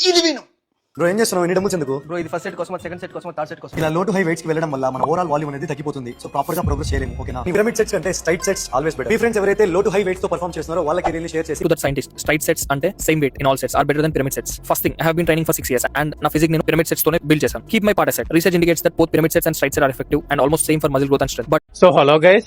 ఇది విను. బ్రో ఏం చేస్తున్నావు? ఎన్ని డబ్బులు ఎందుకు బ్రో ఇది ఫస్ట్ సెట్ కోసం, సెకండ్ సెట్ కోసం, థర్డ్ సెట్ కోసం. ఇలా లో టు హై వెయిట్స్ కి వెళ్ళడం వల్ల మన ఓవరాల్ వాల్యూమ్ అనేది తగ్గిపోతుంది. సో ప్రాపర్ గా ప్రోగ్రెస్ చేయలేము. ఓకేనా? పిరమిడ్ సెట్స్ అంటే స్ట్రైట్ సెట్స్ ఆల్వేస్ బెటర్. మీ ఫ్రెండ్స్ ఎవరైతే లో టు హై వెయిట్స్ తో పర్ఫార్మ్ చేస్తున్నారో వాళ్ళకి రీల్ షేర్ చేసి to that scientist, straight sets ante same weight in all sets are better than pyramid sets. First thing, I have been training for 6 years and na physique nenu pyramid sets tone build chesanu. Keep my part aside. Research indicates that both pyramid sets and straight sets are effective and almost same for muscle growth and strength. But so hello guys,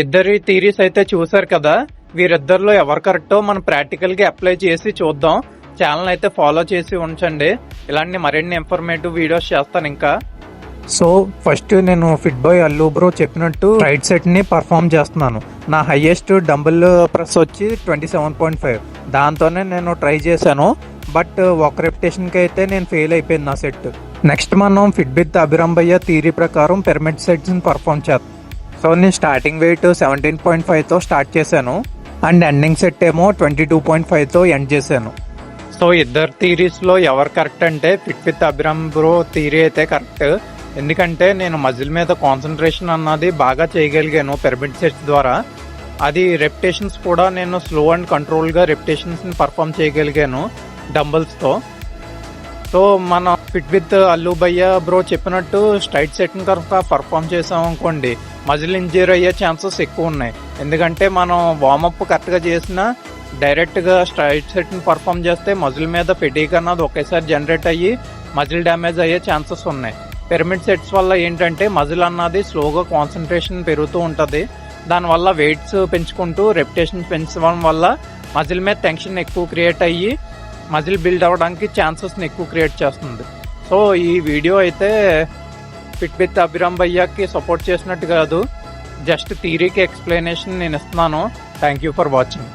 ఇద్దరి theories అయితే చూసారు కదా. వీరిద్దరిలో ఎవరు కరెక్టో మనం practical గా apply చేసి చూద్దాం. ఛానల్ అయితే ఫాలో చేసి ఉంచండి. ఇలాంటి మరిన్ని ఇన్ఫర్మేటివ్ వీడియోస్ చేస్తాను ఇంకా. సో ఫస్ట్ నేను ఫిట్ బాయ్ అల్లు బ్రో చెప్పినట్టు రైట్ సెట్ ని పర్ఫామ్ చేస్తున్నాను. నా హైయెస్ట్ డంబుల్ ప్రెస్ వచ్చి 27.5. దాంతోనే నేను ట్రై చేశాను. బట్ ఒక రెప్యుటేషన్ కి అయితే నేను ఫెయిల్ అయిపోయింది నా సెట్. నెక్స్ట్ మనం ఫిట్ విత్ అభిరామ్ భయ్య థీరీ ప్రకారం పిరమిడ్ సెట్స్ ని పర్ఫామ్ చేస్తాం. సో నేను స్టార్టింగ్ వెయిట్ 17.5 తో స్టార్ట్ చేశాను అండ్ ఎండింగ్ సెట్ ఏమో 22.5 తో ఎండ్ చేశాను. సో ఇద్దరు థీరీస్ లో ఎవరు కరెక్ట్ అంటే fit with Abhiram bro theory అయితే కరెక్ట్. ఎందుకంటే నేను మజిల్ మీద కాన్సన్ట్రేషన్ అన్నది బాగా చేయగలిగాను పిరమిడ్ సెట్స్ ద్వారా. అది రెప్యుటేషన్స్ కూడా నేను స్లో అండ్ కంట్రోల్ గా రెప్యుటేషన్స్ ని పర్ఫామ్ చేయగలిగాను డంబుల్స్ తో. సో మన ఫిట్ విత్ అల్లు భయ్య బ్రో చెప్పినట్టు స్ట్రైట్ సెట్ ని కనుక పర్ఫామ్ చేసాం అనుకోండి, మజిల్ ఇంజరీ అయ్యే ఛాన్సెస్ ఎక్కువ ఉన్నాయి. ఎందుకంటే మనం వార్మప్ కరెక్ట్ గా చేసినా డైరెక్ట్ గా స్ట్రైట్ సెట్ ని పర్ఫామ్ చేస్తే మజిల్ మీద ఫెటీగ్ అన్నది ఒకేసారి జనరేట్ అయ్యి మజిల్ డ్యామేజ్ అయ్యే ఛాన్సెస్ ఉన్నాయి. పిరమిడ్ సెట్స్ వల్ల ఏంటంటే మజిల్ అన్నది స్లోగా కాన్సన్ట్రేషన్ పెరుగుతూ ఉంటుంది. దానివల్ల వెయిట్స్ పెంచుకుంటూ రెప్యుటేషన్ పెంచడం వల్ల మజిల్ మీద టెన్షన్ ఎక్కువ క్రియేట్ అయ్యి మజిల్ బిల్డ్ అవ్వడానికి ఛాన్సెస్ని ఎక్కువ క్రియేట్ చేస్తుంది. సో ఈ వీడియో అయితే ఫిట్ విత్ అభిరామ్ భయ్యాకి సపోర్ట్ చేసినట్టు కాదు, జస్ట్ థియరీకి ఎక్స్ప్లెనేషన్ నేను ఇస్తున్నాను. Thank you for watching.